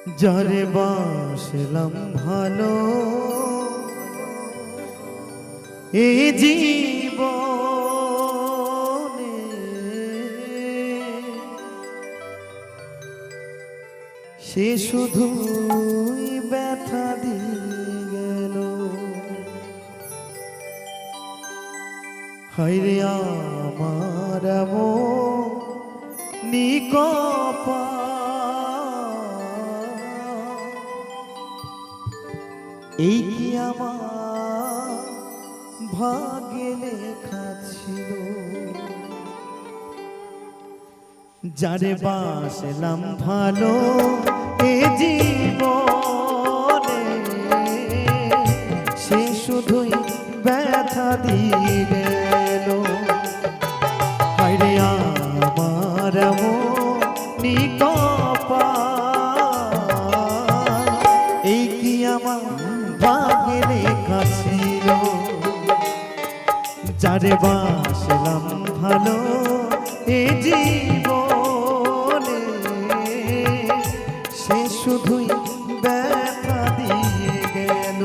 যারে বাসলাম ভালো এই জীবনে, সে শুধুই ব্যথা দিয়ে গেল। হায়রে আমার নিকপা, এই কি আমার ভাগ্যে লেখা ছিল। যারে বাসলাম ভালো এ জীবনে, সে শুধুই ব্যথা দিয়ে গেল। হায়রে আমার নিকপা, এই কি আমার ভাগ্যে লেখা ছিল। যারে বাসলাম ভালো এ জীবনে, সে শুধুই ব্যথা দিয়ে গেল।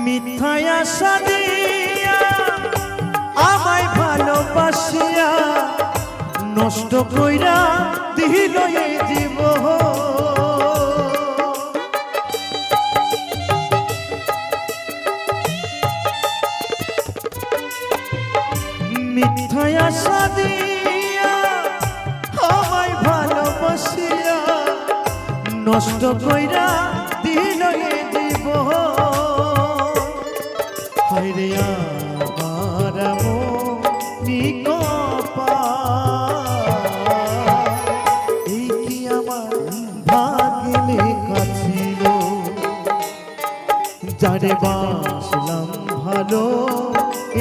মিথ্যায় আশা দিয়া আমায় ভালোবাসিয়া নষ্ট কইরা দিল এই জীবন। মিথ্যায় আশা দিয়া আমায় ভালোবাসিয়া নষ্ট কইরা দিল এই জীবন। হায়রে আমার নিকপা, এই কি আমার ভাগ্যে লেখা ছিল। যারে বাসলাম ভালো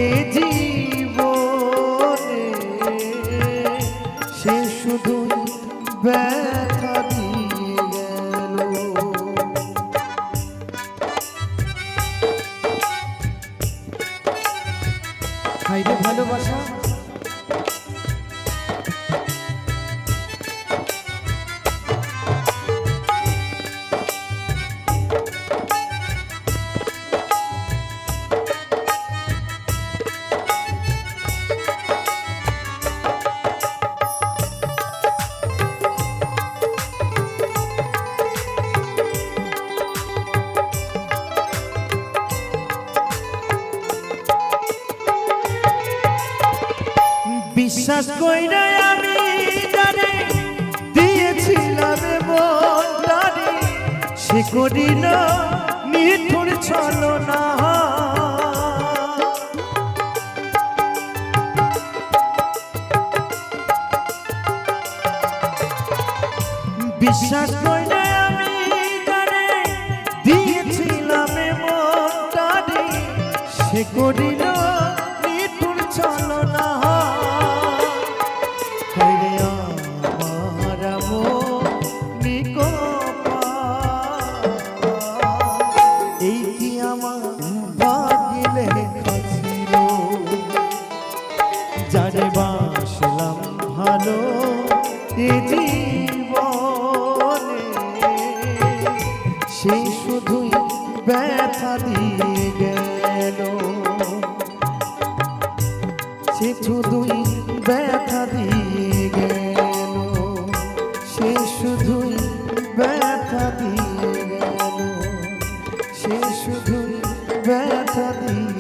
এ জীবনে, সে শুধু ব্যথা দিয়ে গেল। হায়রে ভালোবাসা, বিশ্বাস কইরা আমি জানি দিয়েছিলাম মনটারে, সে করিল মিঠুর ছলনা। বিশ্বাস কইরা আমি জানি দিয়েছিলাম মনটারে, সে করিল মিঠুর ছলনা। হায়রে আমার নিকপা, এই কি আমার ভাগ্যে লেখা ছিল। যারে বাসলাম ভালো এ জীবনে, সে শুধুই ব্যথা দিয়ে গেল। সে শুধুই ব্যথা দিয়ে গেল, সে শুধুই ব্যথা দিয়ে গেল, সে শুধুই ব্যথা দিয়ে